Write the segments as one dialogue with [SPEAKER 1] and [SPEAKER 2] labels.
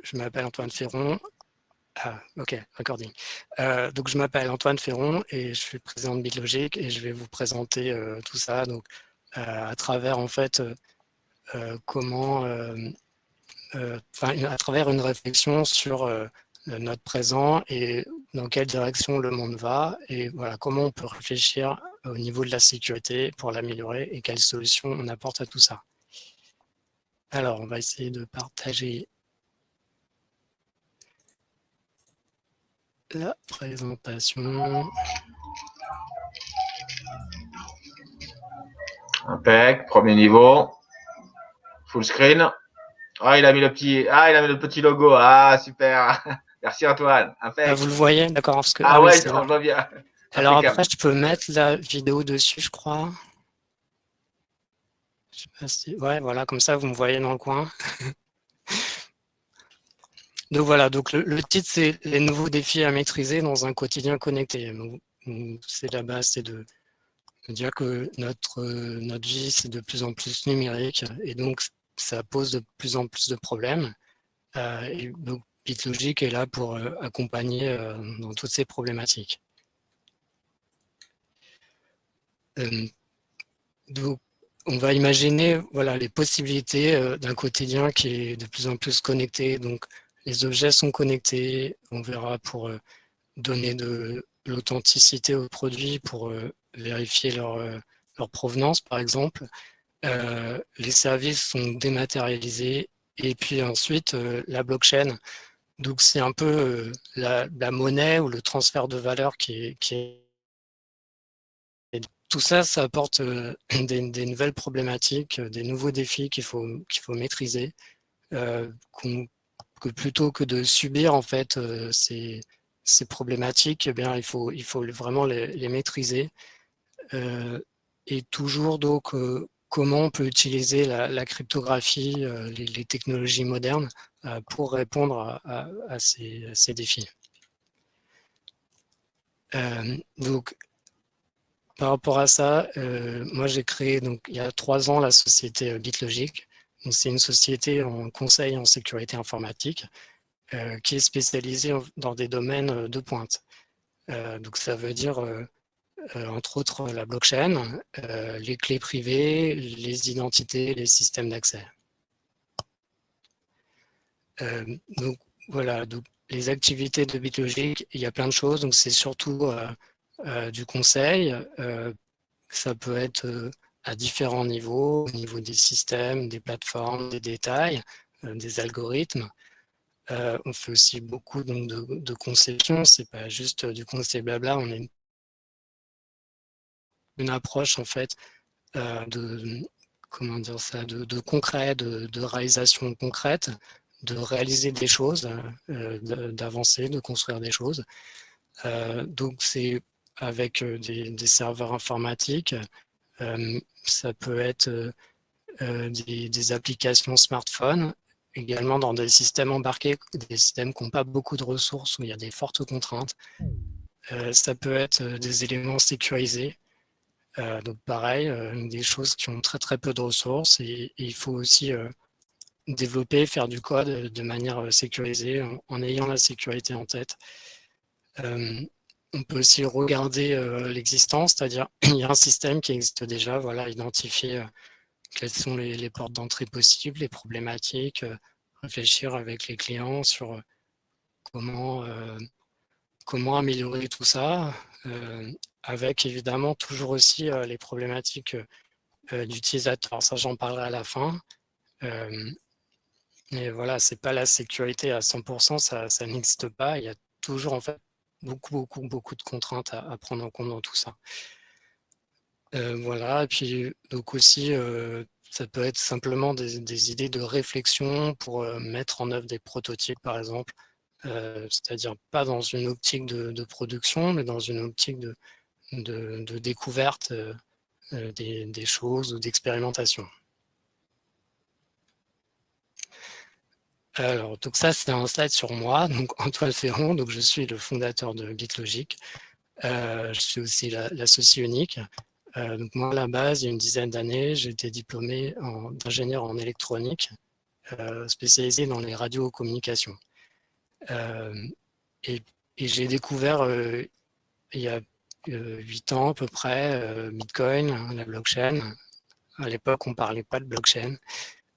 [SPEAKER 1] je m'appelle Antoine Ferron. Ah, ok, recording. Donc, je m'appelle Antoine Ferron et je suis président de BitLogic et je vais vous présenter tout ça. Donc, à travers en fait comment, à travers une réflexion sur notre présent et dans quelle direction le monde va et voilà comment on peut réfléchir au niveau de la sécurité pour l'améliorer et quelles solutions on apporte à tout ça. Alors, on va essayer de partager la présentation.
[SPEAKER 2] Impec, premier niveau. Full screen. Ah, il a mis le petit logo. Ah, super. Merci Antoine. Impec.
[SPEAKER 1] Ah, vous le voyez, d'accord, parce que
[SPEAKER 2] Ah
[SPEAKER 1] oui,
[SPEAKER 2] ouais,
[SPEAKER 1] c'est
[SPEAKER 2] on
[SPEAKER 1] là.
[SPEAKER 2] le voit bien.
[SPEAKER 1] Alors
[SPEAKER 2] Impeccable.
[SPEAKER 1] après, je peux mettre la vidéo dessus, je crois. Je sais pas si... Ouais, voilà, comme ça, vous me voyez dans le coin. Donc voilà, donc le titre, c'est les nouveaux défis à maîtriser dans un quotidien connecté. C'est la base, c'est de dire que notre vie, c'est de plus en plus numérique et donc ça pose de plus en plus de problèmes. Et donc BitLogic est là pour accompagner dans toutes ces problématiques. Donc, on va imaginer voilà, les possibilités d'un quotidien qui est de plus en plus connecté. Donc, les objets sont connectés. On verra pour donner de l'authenticité aux produits, pour vérifier leur provenance, par exemple. Les services sont dématérialisés. Et puis ensuite, la blockchain. Donc, c'est un peu la monnaie ou le transfert de valeur qui est tout ça, ça apporte des nouvelles problématiques, des nouveaux défis qu'il faut maîtriser, que plutôt que de subir en fait ces problématiques, eh bien, il faut vraiment les maîtriser. Et toujours donc comment on peut utiliser la cryptographie, les technologies modernes pour répondre à ces défis. Donc par rapport à ça, moi j'ai créé donc il y a 3 ans la société BitLogic. C'est une société en conseil en sécurité informatique qui est spécialisée dans des domaines de pointe. Donc ça veut dire entre autres la blockchain, les clés privées, les identités, les systèmes d'accès. Donc voilà, donc les activités de BitLogic, il y a plein de choses. Donc c'est surtout du conseil. Ça peut être à différents niveaux, au niveau des systèmes, des plateformes, des détails, des algorithmes. On fait aussi beaucoup donc, de conception, c'est pas juste du conseil blabla, on a une approche en fait comment dire ça, de concret, de réalisation concrète, de réaliser des choses, d'avancer, de construire des choses. Donc c'est avec des serveurs informatiques, ça peut être des applications smartphone, également dans des systèmes embarqués, des systèmes qui n'ont pas beaucoup de ressources, où il y a des fortes contraintes. Ça peut être des éléments sécurisés, donc pareil, des choses qui ont très très peu de ressources, et il faut aussi développer, faire du code de manière sécurisée, en ayant la sécurité en tête. On peut aussi regarder l'existence, c'est-à-dire il y a un système qui existe déjà, voilà, identifier quelles sont les portes d'entrée possibles, les problématiques, réfléchir avec les clients sur comment, comment améliorer tout ça, avec évidemment toujours aussi les problématiques d'utilisateurs. Ça, j'en parlerai à la fin. Mais voilà, c'est pas la sécurité à 100%, ça n'existe pas. Il y a toujours en fait beaucoup de contraintes à prendre en compte dans tout ça. Voilà, et puis donc aussi, ça peut être simplement des idées de réflexion pour mettre en œuvre des prototypes, par exemple, c'est-à-dire pas dans une optique de production, mais dans une optique de découverte des choses ou d'expérimentation. Alors, donc ça, c'est un slide sur moi, donc Antoine Ferron, donc je suis le fondateur de BitLogic. Je suis aussi l'associé unique. Donc moi, à la base, il y a une dizaine d'années, j'ai été diplômé d'ingénieur en électronique. spécialisé dans les radiocommunications. Et j'ai découvert il y a 8 ans à peu près Bitcoin, la blockchain. À l'époque, on ne parlait pas de blockchain.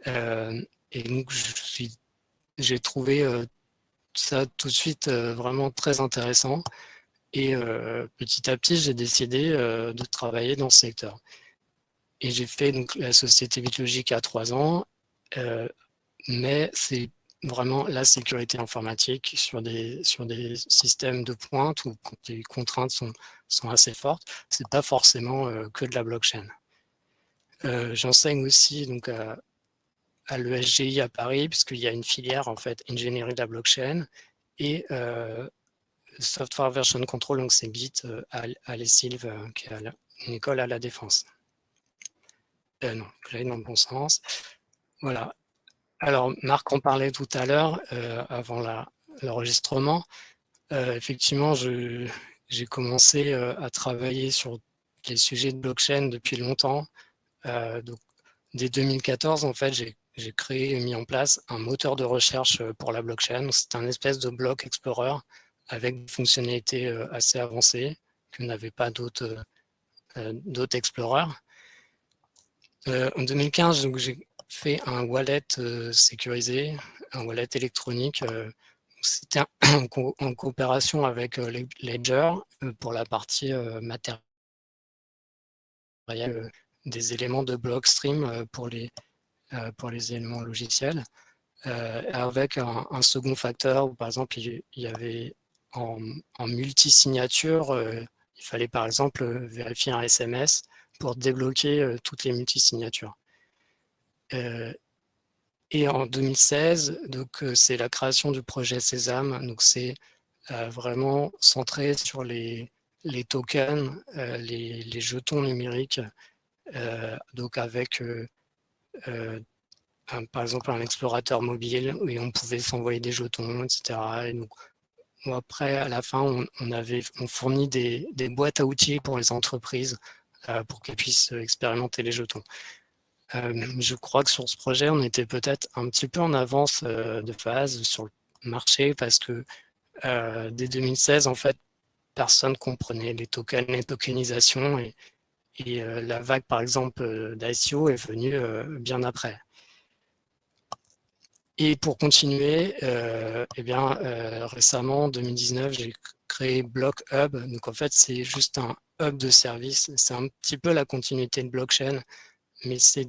[SPEAKER 1] Et donc, j'ai trouvé ça tout de suite vraiment très intéressant. Et petit à petit, j'ai décidé de travailler dans ce secteur. Et j'ai fait donc, la société Bitlogic à 3 ans, mais c'est vraiment la sécurité informatique sur des systèmes de pointe où les contraintes sont assez fortes. Ce n'est pas forcément que de la blockchain. J'enseigne aussi donc, à l'ESGI à Paris, puisqu'il y a une filière en fait ingénierie de la blockchain et Software Version Control, donc c'est Bit à l'ESILV, qui est une école à la Défense. Non, j'allais dans le bon sens. Voilà. Alors, Marc en parlait tout à l'heure, avant l'enregistrement. Effectivement, j'ai commencé à travailler sur les sujets de blockchain depuis longtemps. Donc, dès 2014, en fait, j'ai créé et mis en place un moteur de recherche pour la blockchain. C'est un espèce de block explorer avec des fonctionnalités assez avancées que n'avaient pas d'autres explorers. En 2015, j'ai fait un wallet sécurisé, un wallet électronique. C'était en coopération avec Ledger pour la partie matérielle des éléments de Blockstream pour les éléments logiciels, avec un second facteur où par exemple il y avait en multisignature, il fallait par exemple vérifier un SMS pour débloquer toutes les multisignatures. Et en 2016, donc c'est la création du projet Sésame. Donc c'est vraiment centré sur les tokens, les jetons numériques, donc avec par exemple un explorateur mobile où on pouvait s'envoyer des jetons, etc. Et donc après, à la fin, on fournit des boîtes à outils pour les entreprises pour qu'elles puissent expérimenter les jetons. Je crois que sur ce projet, on était peut-être un petit peu en avance de phase sur le marché parce que dès 2016, en fait, personne ne comprenait les tokens, les tokenisations et la vague, par exemple, d'ICO est venue bien après. Et pour continuer, récemment, en 2019, j'ai créé Block Hub. Donc en fait, c'est juste un hub de service. C'est un petit peu la continuité de blockchain, mais c'est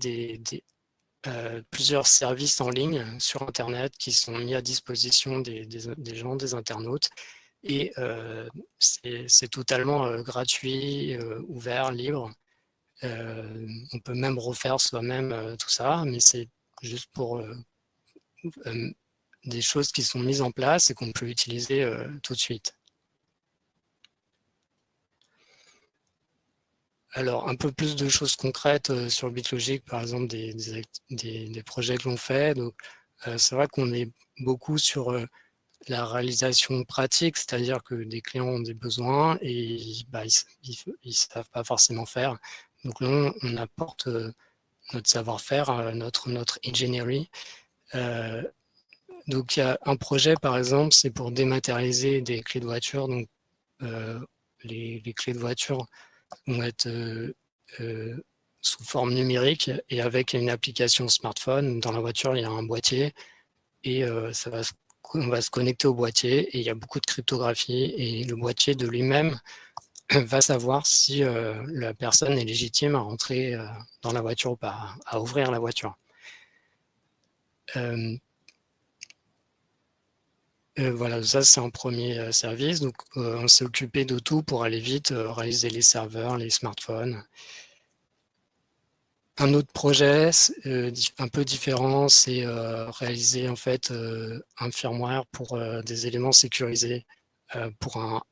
[SPEAKER 1] plusieurs services en ligne sur Internet qui sont mis à disposition des gens, des internautes. Et c'est totalement gratuit, ouvert, libre. On peut même refaire soi-même tout ça, mais c'est juste pour des choses qui sont mises en place et qu'on peut utiliser tout de suite. Alors, un peu plus de choses concrètes sur Bitlogic, par exemple des projets que l'on fait. Donc, c'est vrai qu'on est beaucoup sur la réalisation pratique, c'est-à-dire que des clients ont des besoins et ils ne savent pas forcément faire. Donc là, on apporte notre savoir-faire, notre ingénierie. Donc il y a un projet, par exemple, c'est pour dématérialiser des clés de voiture. Donc les clés de voiture vont être sous forme numérique et avec une application smartphone. Dans la voiture, il y a un boîtier et on va se connecter au boîtier et il y a beaucoup de cryptographie et le boîtier de lui-même va savoir si la personne est légitime à rentrer dans la voiture ou pas, à ouvrir la voiture. Voilà, ça c'est un premier service. Donc on s'est occupé de tout pour aller vite, réaliser les serveurs, les smartphones. Un autre projet un peu différent, c'est réaliser en fait un firmware pour des éléments sécurisés pour un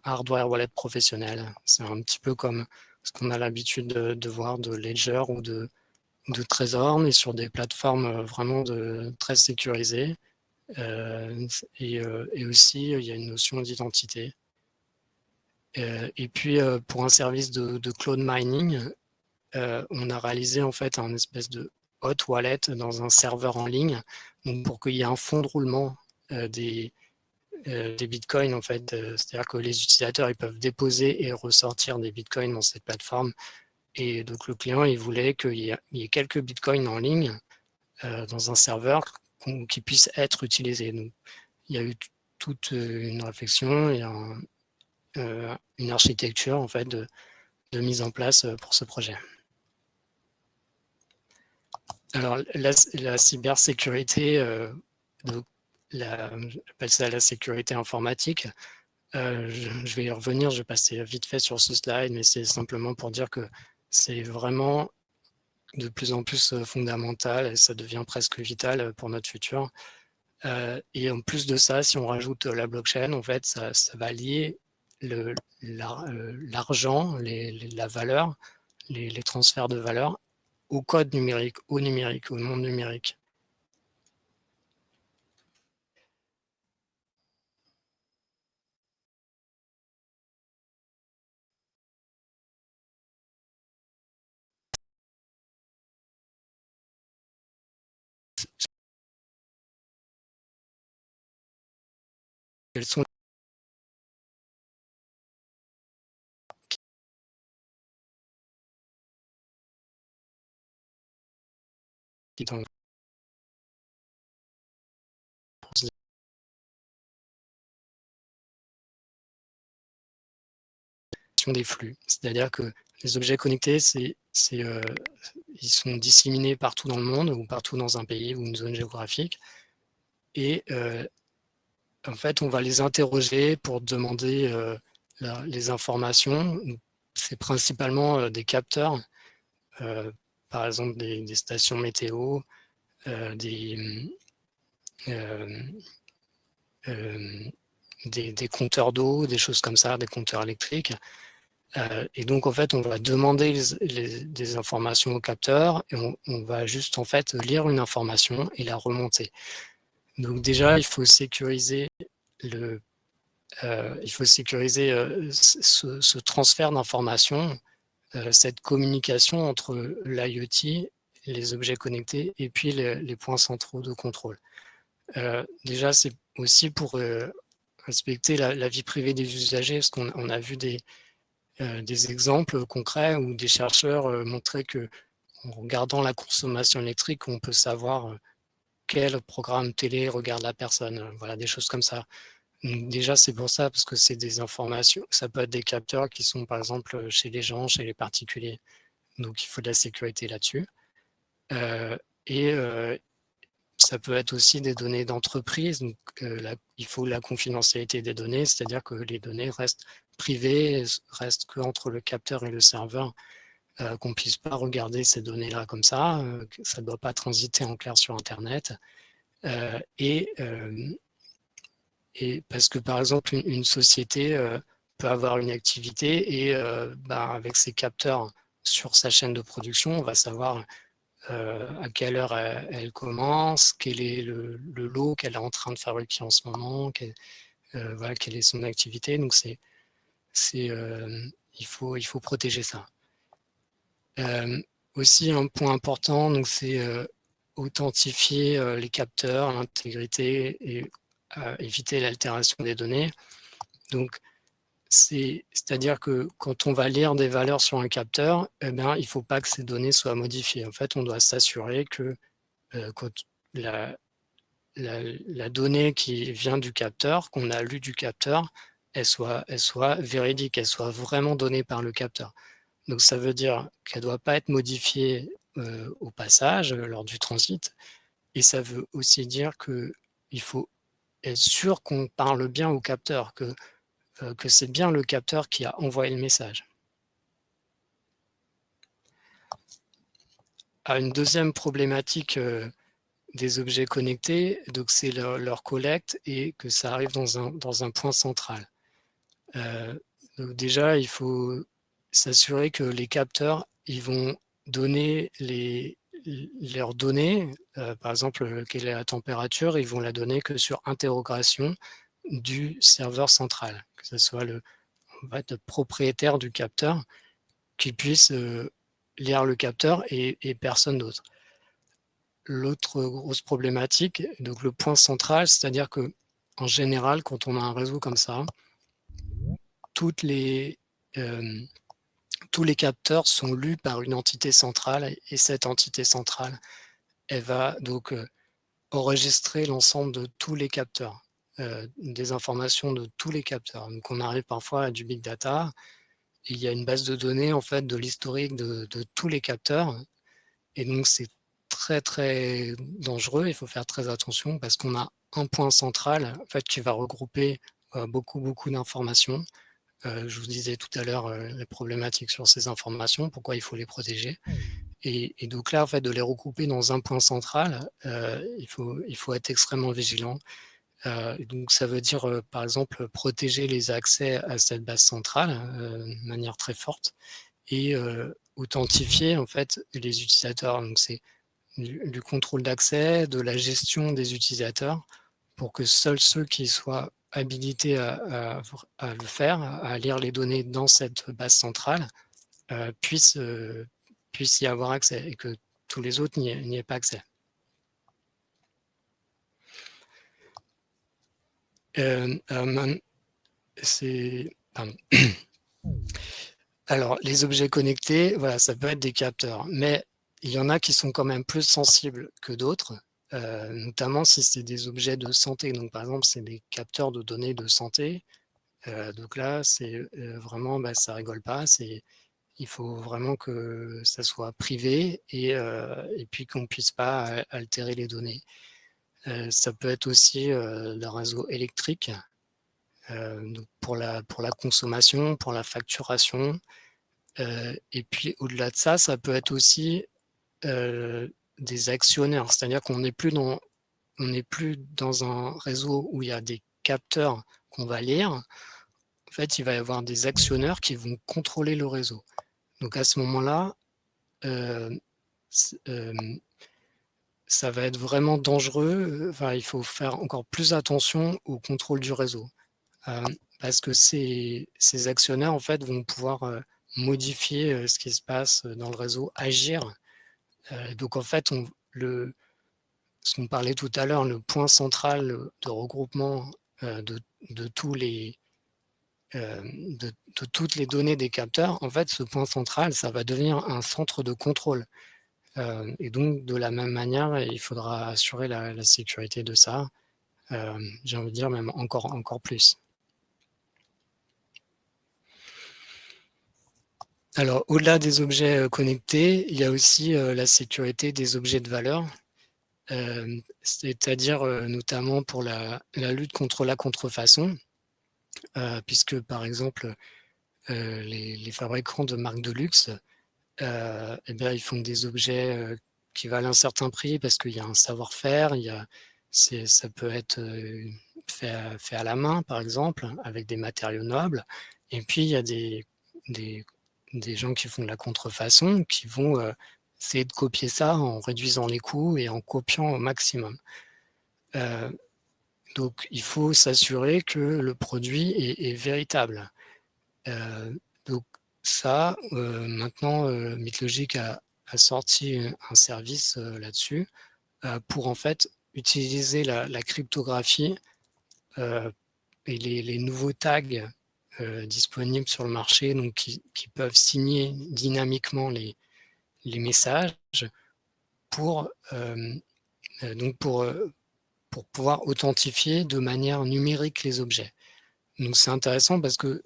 [SPEAKER 1] hardware wallet professionnel. C'est un petit peu comme ce qu'on a l'habitude de voir de Ledger ou de Trésor, mais sur des plateformes vraiment très sécurisées. Et aussi, il y a une notion d'identité. Et puis, pour un service de cloud mining, on a réalisé en fait un espèce de hot wallet dans un serveur en ligne, donc pour qu'il y ait un fond de roulement des bitcoins en fait, c'est-à-dire que les utilisateurs ils peuvent déposer et ressortir des bitcoins dans cette plateforme. Et donc le client il voulait qu'il y ait quelques bitcoins en ligne dans un serveur qui puisse être utilisé. Donc il y a eu toute une réflexion et une architecture en fait de mise en place pour ce projet. Alors la cybersécurité, j'appelle ça la sécurité informatique. Je vais y revenir, je vais passer vite fait sur ce slide, mais c'est simplement pour dire que c'est vraiment de plus en plus fondamental et ça devient presque vital pour notre futur. Et en plus de ça, si on rajoute la blockchain, en fait, ça va lier l'argent, la valeur, les transferts de valeur au code numérique, au monde numérique. Quels sont des flux. C'est-à-dire que les objets connectés, ils sont disséminés partout dans le monde ou partout dans un pays ou une zone géographique. Et en fait, on va les interroger pour demander les informations. C'est principalement des capteurs, par exemple des stations météo, des compteurs d'eau, des choses comme ça, des compteurs électriques. Et donc, en fait, on va demander des informations au capteur et on va juste, en fait, lire une information et la remonter. Donc déjà, il faut sécuriser ce transfert d'informations, cette communication entre l'IoT, les objets connectés et puis les points centraux de contrôle. Déjà, c'est aussi pour respecter la vie privée des usagers, parce qu'on a vu des exemples concrets où des chercheurs montraient que en regardant la consommation électrique, on peut savoir quel programme télé regarde la personne, voilà, des choses comme ça. Donc déjà, c'est pour ça, parce que c'est des informations, ça peut être des capteurs qui sont par exemple chez les gens, chez les particuliers, donc il faut de la sécurité là-dessus. Et ça peut être aussi des données d'entreprise, donc il faut la confidentialité des données, c'est-à-dire que les données restent privées, restent qu'entre le capteur et le serveur, qu'on ne puisse pas regarder ces données-là comme ça, que ça ne doit pas transiter en clair sur Internet. Et parce que par exemple, une société peut avoir une activité et avec ses capteurs sur sa chaîne de production, on va savoir à quelle heure elle commence, quel est le lot qu'elle est en train de fabriquer en ce moment, quelle est son activité. Donc il faut protéger ça. Aussi un point important, donc c'est authentifier les capteurs, l'intégrité et éviter l'altération des données. Donc c'est-à-dire que quand on va lire des valeurs sur un capteur, il ne faut pas que ces données soient modifiées. En fait, on doit s'assurer que quand la donnée qui vient du capteur, qu'on a lu du capteur, elle soit véridique, elle soit vraiment donnée par le capteur. Donc ça veut dire qu'elle ne doit pas être modifiée au passage, lors du transit. Et ça veut aussi dire qu'il faut être sûr qu'on parle bien au capteur, que c'est bien le capteur qui a envoyé le message. Une deuxième problématique des objets connectés, donc c'est leur collecte et que ça arrive dans un point central. Donc déjà, il faut s'assurer que les capteurs, ils vont donner leurs données, par exemple, quelle est la température, ils vont la donner que sur interrogation du serveur central, que ce soit le propriétaire du capteur qui puisse lire le capteur et personne d'autre. l'autre grosse problématique, donc le point central, c'est-à-dire que en général, quand on a un réseau comme ça, tous les capteurs sont lus par une entité centrale et cette entité centrale, elle va donc enregistrer l'ensemble de tous les capteurs, des informations de tous les capteurs. Donc on arrive parfois à du big data et il y a une base de données en fait de l'historique de tous les capteurs et donc c'est très très dangereux, il faut faire très attention parce qu'on a un point central en fait qui va regrouper beaucoup d'informations. Je vous disais tout à l'heure les problématiques sur ces informations, pourquoi il faut les protéger. Et donc là, en fait, de les regrouper dans un point central, il faut être extrêmement vigilant. Donc ça veut dire, par exemple, protéger les accès à cette base centrale de manière très forte et authentifier en fait les utilisateurs. Donc c'est du contrôle d'accès, de la gestion des utilisateurs pour que seuls ceux qui soient habilités à le faire, à lire les données dans cette base centrale, puissent y avoir accès et que tous les autres n'y aient pas accès. Alors, les objets connectés, voilà, ça peut être des capteurs, mais il y en a qui sont quand même plus sensibles que d'autres, notamment si c'est des objets de santé. Donc, par exemple, c'est des capteurs de données de santé. Donc là, c'est vraiment, ça rigole pas. Il faut vraiment que ça soit privé et puis qu'on ne puisse pas altérer les données. Ça peut être aussi le réseau électrique donc pour la consommation, pour la facturation. Et puis au-delà de ça, ça peut être aussi des actionnaires, c'est-à-dire qu'on n'est plus dans un réseau où il y a des capteurs qu'on va lire. En fait, il va y avoir des actionnaires qui vont contrôler le réseau. Donc à ce moment-là, ça va être vraiment dangereux. Enfin, il faut faire encore plus attention au contrôle du réseau. Parce que ces actionnaires, en fait, vont pouvoir modifier ce qui se passe dans le réseau, agir. Donc, en fait, ce qu'on parlait tout à l'heure, le point central de regroupement de tous les, de toutes les données des capteurs, en fait, ce point central, ça va devenir un centre de contrôle. Et donc, de la même manière, il faudra assurer la sécurité de ça. J'ai envie de dire même encore plus. Alors, au-delà des objets connectés, il y a aussi la sécurité des objets de valeur, c'est-à-dire notamment pour la lutte contre la contrefaçon, puisque par exemple, les fabricants de marques de luxe, eh bien, ils font des objets qui valent un certain prix parce qu'il y a un savoir-faire, ça peut être fait à la main, par exemple, avec des matériaux nobles. Et puis, il y a des gens qui font de la contrefaçon, qui vont essayer de copier ça en réduisant les coûts et en copiant au maximum. Donc, il faut s'assurer que le produit est véritable. Donc, ça, maintenant, Mythlogic a sorti un service là-dessus pour en fait utiliser la cryptographie et les nouveaux tags disponibles sur le marché, donc qui peuvent signer dynamiquement les messages pour pouvoir authentifier de manière numérique les objets. Donc c'est intéressant parce que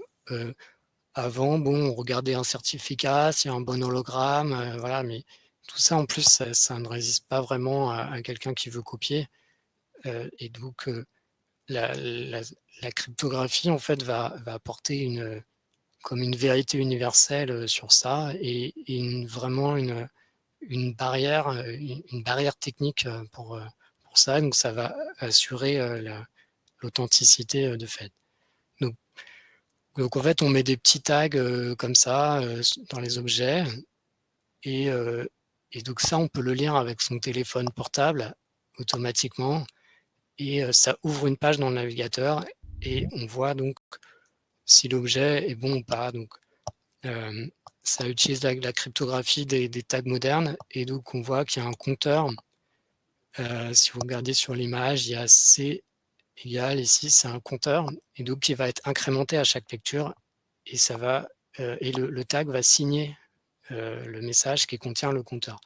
[SPEAKER 1] avant, on regardait un certificat, s'il y a un bon hologramme, voilà, mais tout ça en plus, ça ne résiste pas vraiment à quelqu'un qui veut copier. Et donc la cryptographie en fait va apporter comme une vérité universelle sur ça et vraiment une barrière technique pour ça. Donc ça va assurer l'authenticité de fait. Donc en fait, on met des petits tags comme ça dans les objets et donc ça, on peut le lire avec son téléphone portable automatiquement et ça ouvre une page dans le navigateur et on voit donc si l'objet est bon ou pas. Donc ça utilise la cryptographie des tags modernes et donc on voit qu'il y a un compteur Si vous regardez sur l'image, il y a C égale, ici, c'est un compteur, et donc qui va être incrémenté à chaque lecture, et ça va, et le tag va signer le message qui contient le compteur.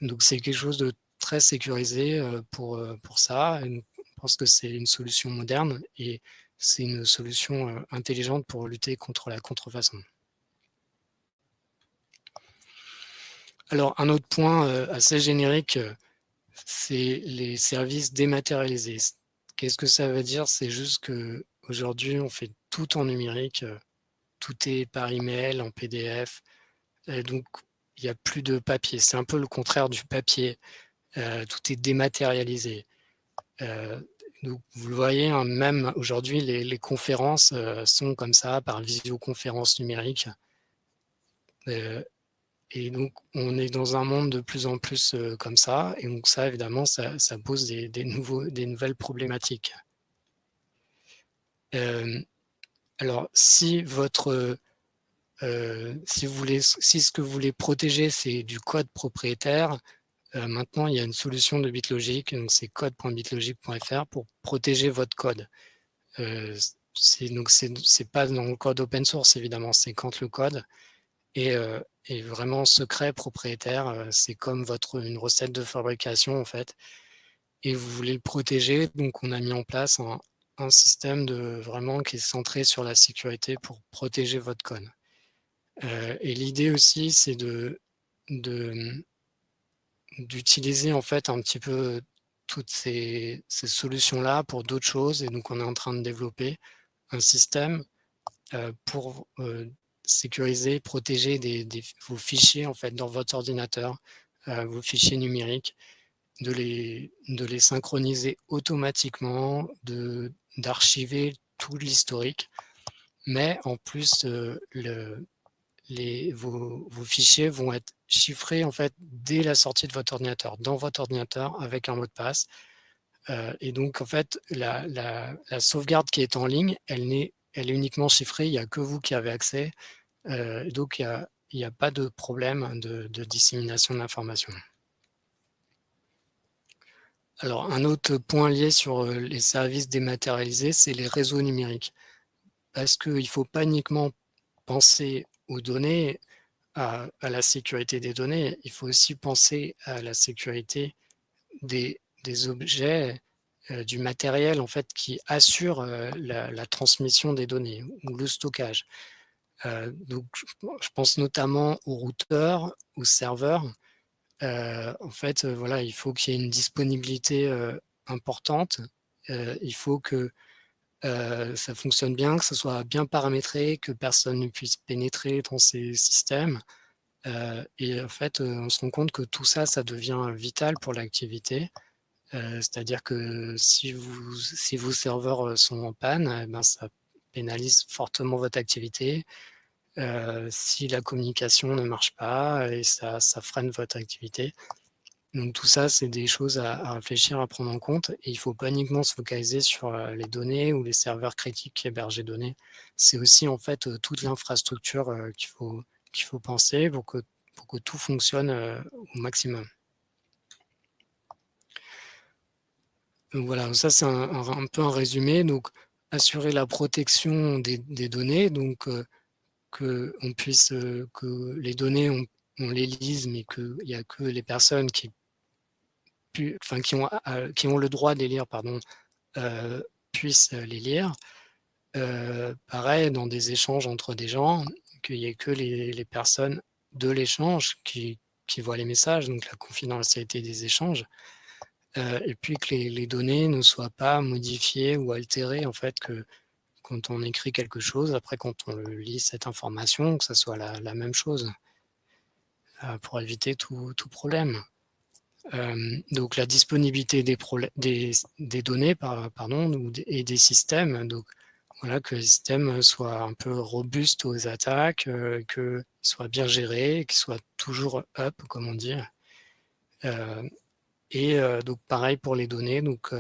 [SPEAKER 1] Donc c'est quelque chose de très sécurisé pour ça. Et je pense que c'est une solution moderne et c'est une solution intelligente pour lutter contre la contrefaçon. Alors un autre point assez générique, c'est les services dématérialisés. Qu'est-ce que ça veut dire? C'est juste qu'aujourd'hui, on fait tout en numérique, tout est par email, en PDF, et donc il n'y a plus de papier. C'est un peu le contraire du papier. Tout est dématérialisé. Donc, vous le voyez, hein, même aujourd'hui, les conférences sont comme ça, par visioconférence numérique. Et donc, on est dans un monde de plus en plus comme ça. Et donc ça, évidemment, ça pose des nouvelles problématiques. Alors, si ce que vous voulez protéger, c'est du code propriétaire, maintenant, il y a une solution de BitLogic, donc c'est code.bitlogic.fr pour protéger votre code. Donc, c'est pas dans le code open source, évidemment, c'est quand le code est vraiment secret, propriétaire, c'est comme une recette de fabrication, en fait, et vous voulez le protéger, donc on a mis en place un système vraiment qui est centré sur la sécurité pour protéger votre code. Et l'idée aussi, c'est d'utiliser en fait un petit peu toutes ces solutions-là pour d'autres choses. Et donc, on est en train de développer un système pour sécuriser, protéger vos fichiers en fait dans votre ordinateur, vos fichiers numériques, de les synchroniser automatiquement, d'archiver tout l'historique. Mais en plus, vos fichiers vont être chiffrés en fait dès la sortie de votre ordinateur, dans votre ordinateur avec un mot de passe. Et donc en fait, la sauvegarde qui est en ligne, elle est uniquement chiffrée, il n'y a que vous qui avez accès. Donc il n'y a pas de problème de dissémination d'informations. Alors un autre point lié sur les services dématérialisés, c'est les réseaux numériques. Parce qu'il ne faut pas uniquement penser aux données, à la sécurité des données, il faut aussi penser à la sécurité des objets, du matériel en fait qui assure la transmission des données ou le stockage. Donc je pense notamment aux routeurs, aux serveurs. En fait, voilà, il faut qu'il y ait une disponibilité importante. Il faut que ça fonctionne bien, que ce soit bien paramétré, que personne ne puisse pénétrer dans ces systèmes. Et en fait, on se rend compte que tout ça, ça devient vital pour l'activité. C'est-à-dire que si vos serveurs sont en panne, eh ben, ça pénalise fortement votre activité. Si la communication ne marche pas, et ça freine votre activité. Donc tout ça, c'est des choses à réfléchir, à prendre en compte. Et il ne faut pas uniquement se focaliser sur les données ou les serveurs critiques qui hébergent les données. C'est aussi en fait toute l'infrastructure qu'il faut penser pour que tout fonctionne au maximum. Donc voilà, ça c'est un peu un résumé. Donc assurer la protection des données, donc que les données, on les lise, mais qu'il n'y a que les personnes qui ont le droit de les lire, puissent les lire. Pareil, dans des échanges entre des gens, qu'il n'y ait que les personnes de l'échange qui voient les messages, donc la confidentialité des échanges. Et puis que les données ne soient pas modifiées ou altérées, en fait, que quand on écrit quelque chose, après quand on lit cette information, que ça soit la même chose, pour éviter tout problème. Donc la disponibilité des données et des systèmes, donc voilà, que les systèmes soient un peu robustes aux attaques, qu'ils soient bien gérés, qu'ils soient toujours up, comme on dit. Et donc pareil pour les données, donc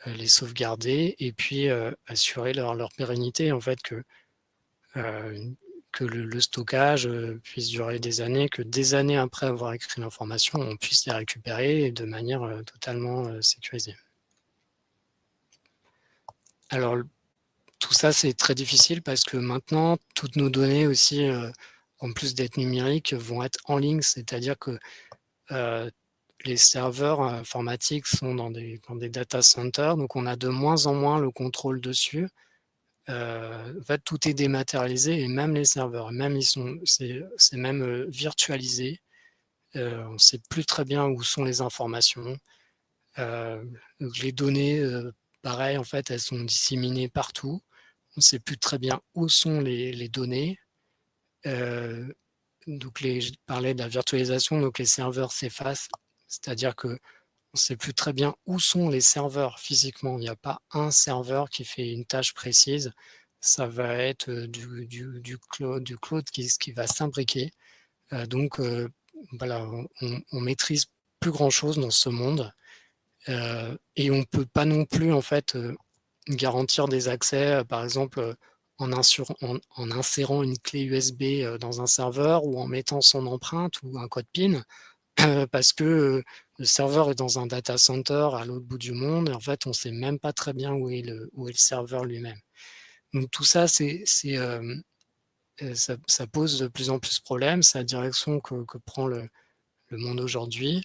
[SPEAKER 1] les sauvegarder et puis assurer leur pérennité, en fait, que le stockage puisse durer des années, que des années après avoir écrit l'information, on puisse les récupérer de manière totalement sécurisée. Alors, tout ça, c'est très difficile parce que maintenant, toutes nos données aussi, en plus d'être numériques, vont être en ligne, c'est-à-dire que les serveurs informatiques sont dans des data centers, donc on a de moins en moins le contrôle dessus. En fait, tout est dématérialisé et même les serveurs, même c'est même virtualisé. On ne sait plus très bien où sont les informations. Donc les données, pareil, en fait, elles sont disséminées partout. On ne sait plus très bien où sont les données. Donc je parlais de la virtualisation, donc les serveurs s'effacent, c'est-à-dire que on ne sait plus très bien où sont les serveurs physiquement. Il n'y a pas un serveur qui fait une tâche précise. Ça va être du cloud qui va s'imbriquer. Donc, voilà, on maîtrise plus grand-chose dans ce monde. Et on ne peut pas non plus, en fait, garantir des accès, par exemple, en insérant une clé USB dans un serveur ou en mettant son empreinte ou un code PIN. Parce que le serveur est dans un data center à l'autre bout du monde et en fait, on ne sait même pas très bien où est le serveur lui-même. Donc tout ça, ça pose de plus en plus de problèmes. C'est la direction que prend le monde aujourd'hui.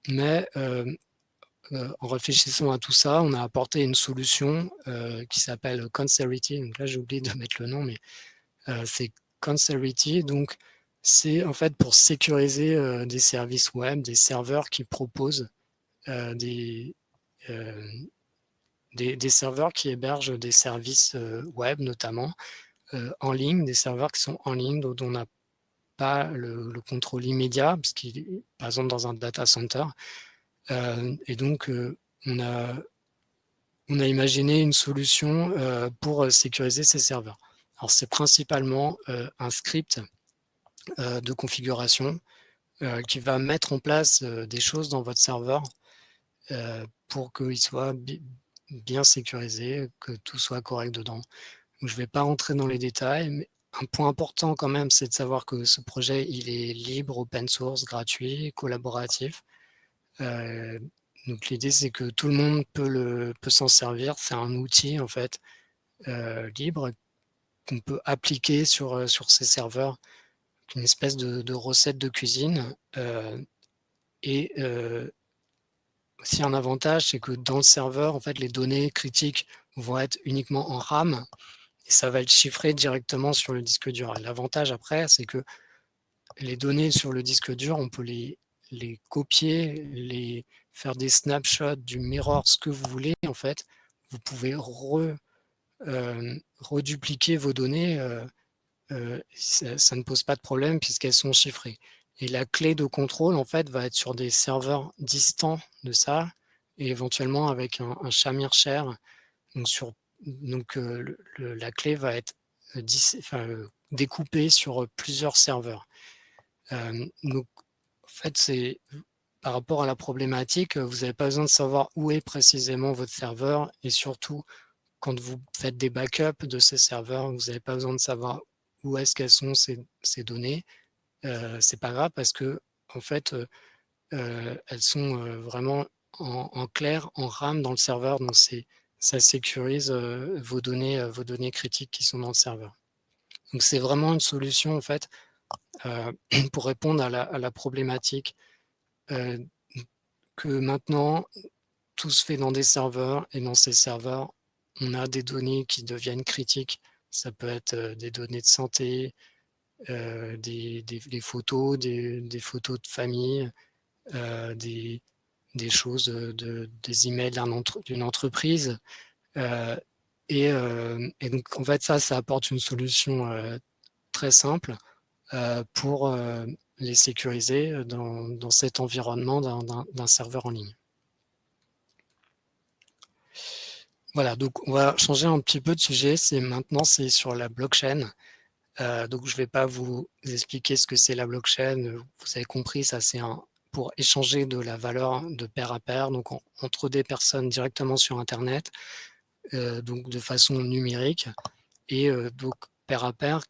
[SPEAKER 1] Mais en réfléchissant à tout ça, on a apporté une solution qui s'appelle Conserity. Donc là, j'ai oublié de mettre le nom, mais c'est Conserity. Donc, c'est en fait pour sécuriser des services web, des serveurs qui proposent des serveurs qui hébergent des services web, notamment en ligne, des serveurs qui sont en ligne, dont on n'a pas le contrôle immédiat, parce qu'il est par exemple dans un data center. Et donc, on a imaginé une solution pour sécuriser ces serveurs. Alors, c'est principalement un script de configuration qui va mettre en place des choses dans votre serveur pour qu'il soit bien sécurisé, que tout soit correct dedans. Donc, je ne vais pas rentrer dans les détails, mais un point important quand même, c'est de savoir que ce projet, il est libre, open source, gratuit, collaboratif. Donc l'idée, c'est que tout le monde peut s'en servir. C'est un outil en fait libre qu'on peut appliquer sur ces serveurs, une espèce de recette de cuisine. Et aussi un avantage, c'est que dans le serveur, en fait, les données critiques vont être uniquement en RAM et ça va être chiffré directement sur le disque dur. Et l'avantage après, c'est que les données sur le disque dur, on peut les copier, faire des snapshots, du mirror, ce que vous voulez en fait. Vous pouvez redupliquer vos données, ça ne pose pas de problème puisqu'elles sont chiffrées. Et la clé de contrôle en fait va être sur des serveurs distants de ça et éventuellement avec un Shamir share. Donc, la clé va être découpée sur plusieurs serveurs. Donc, en fait, c'est par rapport à la problématique, vous n'avez pas besoin de savoir où est précisément votre serveur et surtout, quand vous faites des backups de ces serveurs, vous n'avez pas besoin de savoir où est-ce qu'elles sont ces données. C'est pas grave parce que en fait, elles sont vraiment en clair, en RAM dans le serveur, donc ça sécurise vos données critiques qui sont dans le serveur. Donc c'est vraiment une solution en fait pour répondre à la problématique que maintenant tout se fait dans des serveurs et dans ces serveurs, on a des données qui deviennent critiques. Ça peut être des données de santé, des photos, des photos de famille, des choses, des emails d'une entreprise. Et donc, en fait, ça apporte une solution très simple pour les sécuriser dans cet environnement d'un serveur en ligne. Voilà, donc on va changer un petit peu de sujet. Maintenant, c'est sur la blockchain. Donc, je ne vais pas vous expliquer ce que c'est la blockchain. Vous avez compris, ça c'est pour échanger de la valeur de pair à pair, donc entre des personnes directement sur Internet, donc de façon numérique. Et donc, pair à pair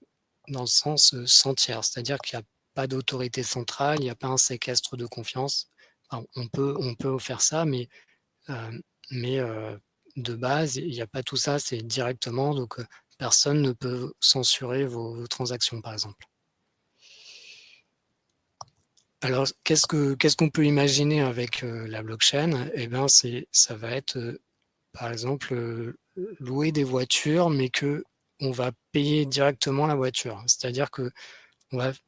[SPEAKER 1] dans le sens sans tiers, c'est-à-dire qu'il n'y a pas d'autorité centrale, il n'y a pas un séquestre de confiance. Enfin, on peut faire ça, mais de base, il n'y a pas tout ça, c'est directement, donc personne ne peut censurer vos transactions, par exemple. Alors, qu'est-ce qu'on peut imaginer avec la blockchain? Eh bien, ça va être, par exemple, louer des voitures, mais qu'on va payer directement la voiture. C'est-à-dire que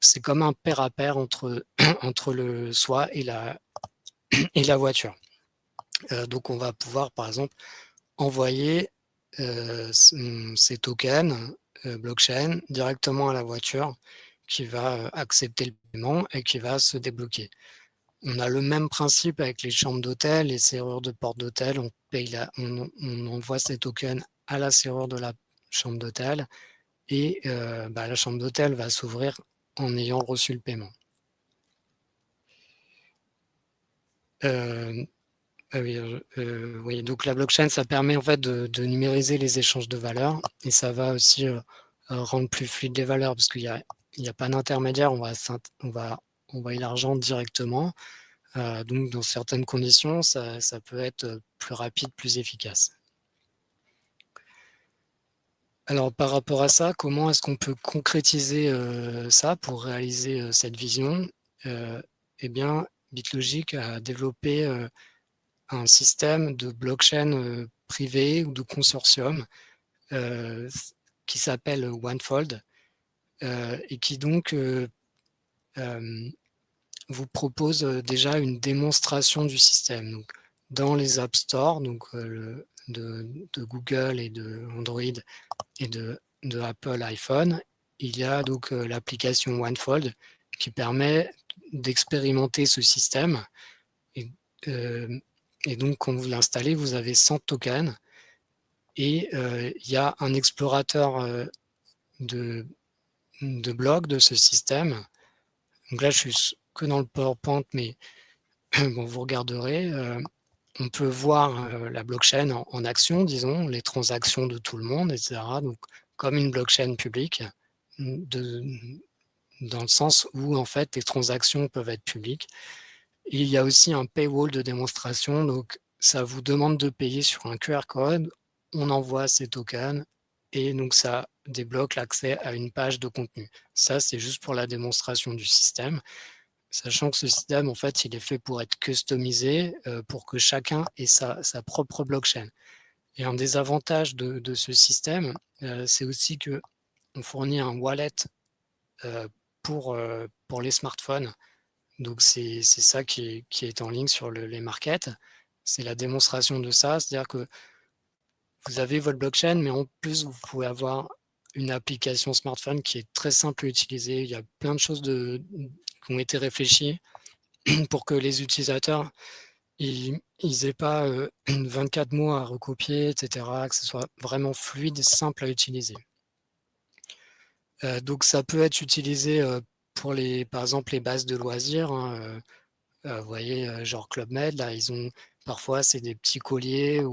[SPEAKER 1] c'est comme un pair à pair entre, entre le soi et la voiture. Donc, on va pouvoir, par exemple, envoyer ces tokens blockchain directement à la voiture qui va accepter le paiement et qui va se débloquer. On a le même principe avec les chambres d'hôtel, les serrures de porte d'hôtel. On envoie ces tokens à la serrure de la chambre d'hôtel et la chambre d'hôtel va s'ouvrir en ayant reçu le paiement. Oui, donc la blockchain, ça permet en fait de numériser les échanges de valeurs et ça va aussi rendre plus fluide les valeurs parce qu'il n'y a pas d'intermédiaire, on va envoyer l'argent directement. Donc dans certaines conditions, ça peut être plus rapide, plus efficace. Alors par rapport à ça, comment est-ce qu'on peut concrétiser ça pour réaliser cette vision? Eh bien, BitLogic a développé un système de blockchain privé ou de consortium qui s'appelle OneFold et qui donc vous propose déjà une démonstration du système. Donc, dans les App Store donc, de Google et de Android et de Apple iPhone, il y a donc l'application OneFold qui permet d'expérimenter ce système. Et donc, quand vous l'installez, vous avez 100 tokens et il y a un explorateur de blocs de ce système. Donc là, je suis que dans le PowerPoint, mais bon, vous regarderez. On peut voir la blockchain en action, disons, les transactions de tout le monde, etc. Donc, comme une blockchain publique, dans le sens où, en fait, les transactions peuvent être publiques. Et il y a aussi un paywall de démonstration, donc ça vous demande de payer sur un QR code, on envoie ces tokens, et donc ça débloque l'accès à une page de contenu. Ça, c'est juste pour la démonstration du système, sachant que ce système, en fait, il est fait pour être customisé, pour que chacun ait sa propre blockchain. Et un des avantages de ce système, c'est aussi qu'on fournit un wallet pour les smartphones. Donc, c'est ça qui est en ligne sur les markets. C'est la démonstration de ça. C'est-à-dire que vous avez votre blockchain, mais en plus, vous pouvez avoir une application smartphone qui est très simple à utiliser. Il y a plein de choses qui ont été réfléchies pour que les utilisateurs n'aient pas 24 mots à recopier, etc., que ce soit vraiment fluide et simple à utiliser. Donc, ça peut être utilisé pour par exemple, les bases de loisirs. Hein, vous voyez, genre Club Med, là, parfois, c'est des petits colliers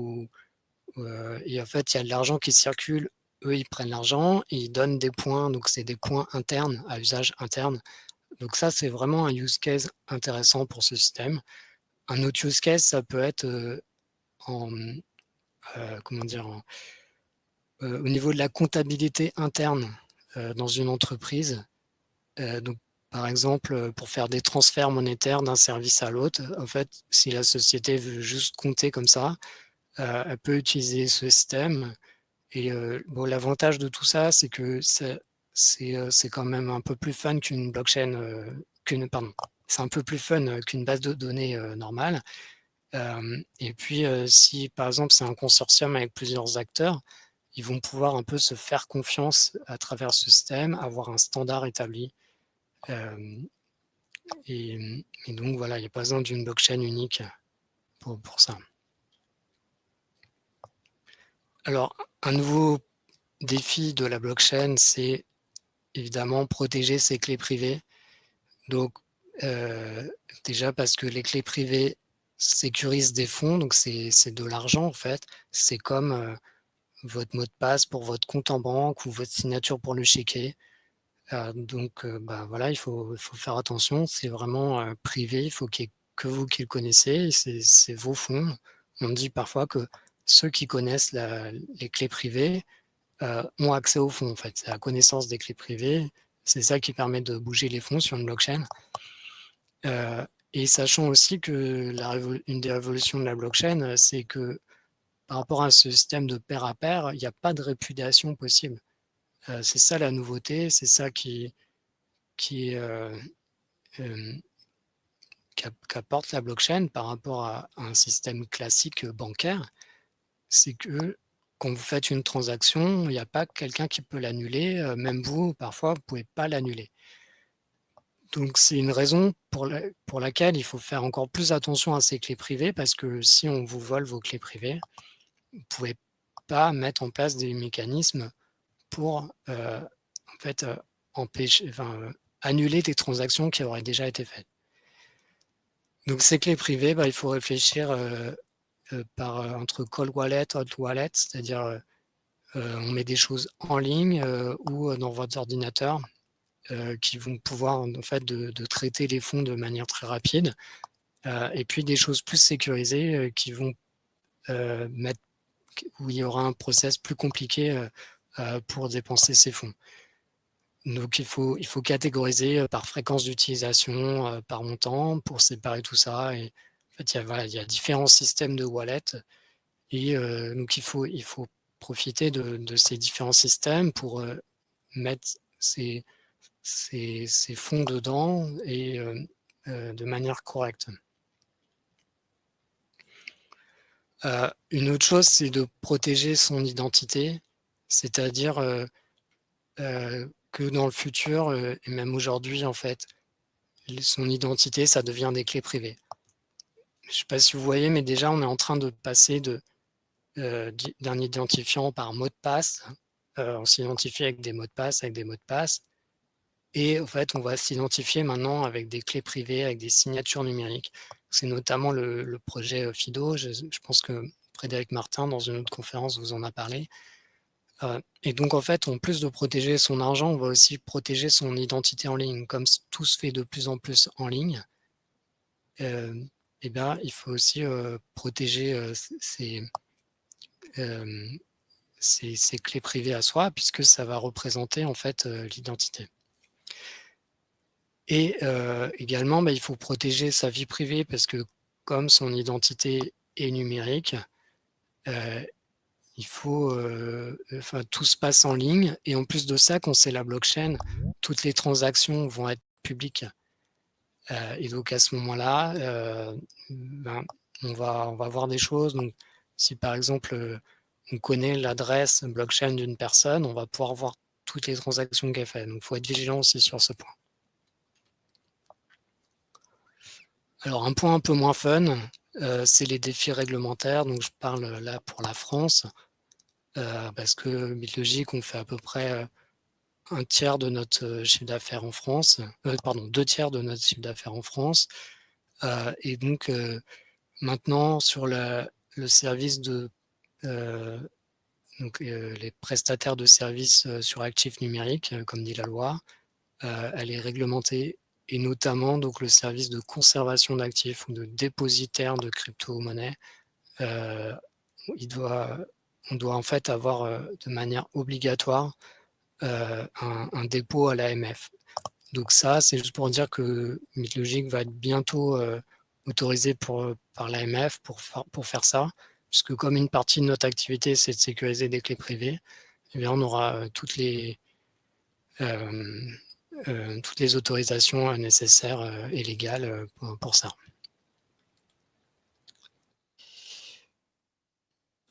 [SPEAKER 1] et en fait, il y a de l'argent qui circule. Eux, ils prennent l'argent, ils donnent des points, donc c'est des points internes, à usage interne. Donc ça, c'est vraiment un use case intéressant pour ce système. Un autre use case, ça peut être au niveau de la comptabilité interne dans une entreprise. Donc, par exemple, pour faire des transferts monétaires d'un service à l'autre, en fait, si la société veut juste compter comme ça, elle peut utiliser ce système. Et bon, l'avantage de tout ça, c'est que c'est quand même un peu plus fun qu'une blockchain, c'est un peu plus fun qu'une base de données normale. Et puis, si par exemple c'est un consortium avec plusieurs acteurs, ils vont pouvoir un peu se faire confiance à travers ce système, avoir un standard établi. Et donc voilà, il n'y a pas besoin d'une blockchain unique pour ça. Alors, un nouveau défi de la blockchain, c'est évidemment protéger ses clés privées. Donc, déjà parce que les clés privées sécurisent des fonds, donc c'est de l'argent en fait. C'est comme votre mot de passe pour votre compte en banque ou votre signature pour le chéquier. Donc voilà, il faut faire attention. C'est vraiment privé. Il faut qu'il y ait que vous qui le connaissez. C'est vos fonds. On dit parfois que ceux qui connaissent les clés privées ont accès aux fonds. En fait, c'est la connaissance des clés privées. C'est ça qui permet de bouger les fonds sur une blockchain. Et sachant aussi que une des révolutions de la blockchain, c'est que par rapport à ce système de pair à pair, il n'y a pas de répudiation possible. C'est ça la nouveauté, c'est ça qu'apporte la blockchain par rapport à un système classique bancaire. C'est que quand vous faites une transaction, il n'y a pas quelqu'un qui peut l'annuler, même vous, parfois, vous ne pouvez pas l'annuler. Donc c'est une raison pour laquelle il faut faire encore plus attention à ces clés privées, parce que si on vous vole vos clés privées, vous ne pouvez pas mettre en place des mécanismes pour en fait, annuler des transactions qui auraient déjà été faites. Donc ces clés privées, il faut réfléchir entre cold wallet, hot wallet, c'est-à-dire on met des choses en ligne ou dans votre ordinateur qui vont pouvoir en fait de traiter les fonds de manière très rapide. Et puis des choses plus sécurisées qui vont où il y aura un process plus compliqué pour dépenser ces fonds. Donc il faut catégoriser par fréquence d'utilisation, par montant, pour séparer tout ça. Et en fait, il y a différents systèmes de wallet. Et donc il faut profiter de ces différents systèmes pour mettre ces fonds dedans et de manière correcte. Une autre chose, c'est de protéger son identité, c'est-à-dire que dans le futur, et même aujourd'hui, en fait, son identité, ça devient des clés privées. Je ne sais pas si vous voyez, mais déjà, on est en train de passer d'un identifiant par mot de passe. On s'identifie avec des mots de passe, et en fait, on va s'identifier maintenant avec des clés privées, avec des signatures numériques. C'est notamment le projet FIDO. Je pense que Frédéric Martin, dans une autre conférence, vous en a parlé. Et donc, en fait, en plus de protéger son argent, on va aussi protéger son identité en ligne. Comme tout se fait de plus en plus en ligne, il faut aussi protéger ces clés privées à soi, puisque ça va représenter en fait l'identité. Et également, il faut protéger sa vie privée, parce que comme son identité est numérique, il faut, tout se passe en ligne. Et en plus de ça, quand c'est la blockchain, toutes les transactions vont être publiques. Et donc à ce moment-là, on va voir des choses. Donc, si par exemple, on connaît l'adresse blockchain d'une personne, on va pouvoir voir toutes les transactions qu'elle fait. Donc, il faut être vigilant aussi sur ce point. Alors, un point un peu moins fun, c'est les défis réglementaires. Donc, je parle là pour la France, parce que BitLogic, on fait à peu près un tiers de notre chiffre d'affaires en France, 2 tiers de notre chiffre d'affaires en France. Et donc, maintenant, sur le service les prestataires de services sur actifs numériques, comme dit la loi, elle est réglementée, et notamment donc le service de conservation d'actifs ou de dépositaire de crypto-monnaies. On doit en fait avoir de manière obligatoire un dépôt à l'AMF. Donc ça, c'est juste pour dire que BitLogic va être bientôt autorisé par l'AMF pour faire ça, puisque comme une partie de notre activité, c'est de sécuriser des clés privées, eh bien, on aura toutes les autorisations nécessaires et légales pour ça.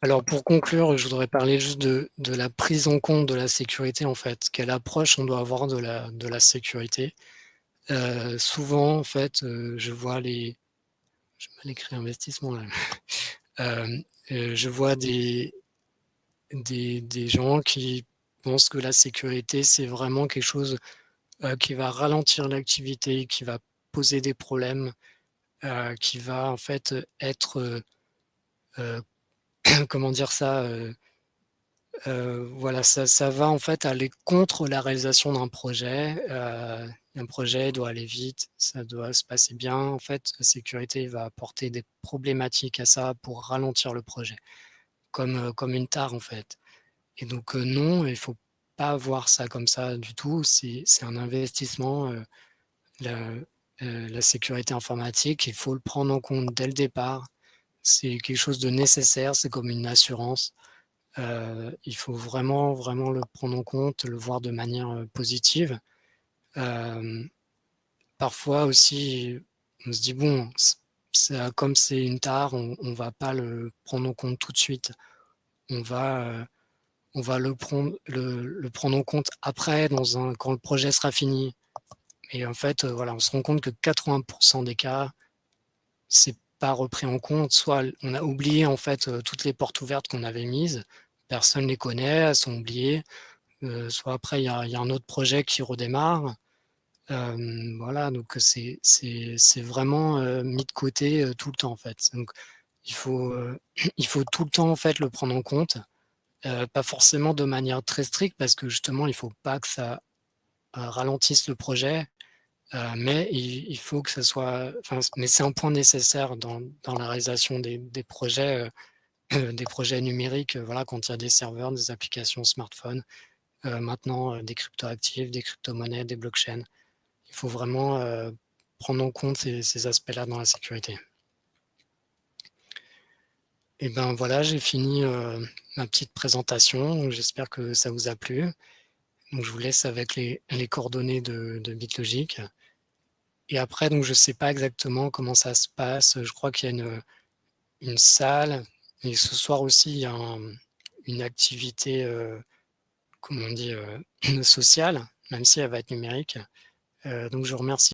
[SPEAKER 1] Alors pour conclure, je voudrais parler juste de la prise en compte de la sécurité, en fait. Quelle approche on doit avoir de la sécurité. Souvent, en fait, je vois je vais mal écrire investissement là. Je vois des gens qui pensent que la sécurité, c'est vraiment quelque chose qui va ralentir l'activité, qui va poser des problèmes, qui va en fait être, comment dire ça, Voilà, ça va en fait aller contre la réalisation d'un projet. Un projet doit aller vite, ça doit se passer bien. En fait, la sécurité va apporter des problématiques à ça pour ralentir le projet, comme une tare en fait. Et donc non, il faut pas voir ça comme ça du tout. C'est un investissement, la la sécurité informatique, il faut le prendre en compte dès le départ. C'est quelque chose de nécessaire, c'est comme une assurance. Il faut vraiment, vraiment le prendre en compte, le voir de manière, positive. Hem, Parfois aussi, on se dit: «Bon, comme c'est une tare, on va pas le prendre en compte tout de suite. On va, on va le prendre en compte après quand le projet sera fini». Et en fait, voilà, on se rend compte que 80 des cas, c'est pas repris en compte. Soit on a oublié en fait, toutes les portes ouvertes qu'on avait mises, personne les connaît, elles sont oubliées. Soit après il y a un autre projet qui redémarre. Voilà, donc c'est vraiment, mis de côté, tout le temps en fait. Donc il faut, il faut tout le temps en fait le prendre en compte, pas forcément de manière très stricte parce que justement il faut pas que ça, ralentisse le projet, mais il faut que ça soit enfin, mais c'est un point nécessaire dans la réalisation des projets, des projets numériques, voilà, quand il y a des serveurs, des applications smartphones, maintenant, des cryptoactifs, des cryptomonnaies, des blockchains. Il faut vraiment, prendre en compte ces aspects-là dans la sécurité. Et ben, voilà, j'ai fini, ma petite présentation, donc j'espère que ça vous a plu. Donc je vous laisse avec les coordonnées de BitLogic et après donc je ne sais pas exactement comment ça se passe, je crois qu'il y a une salle et ce soir aussi il y a une activité, comment on dit? Sociale, même si elle va être numérique. Donc je vous remercie.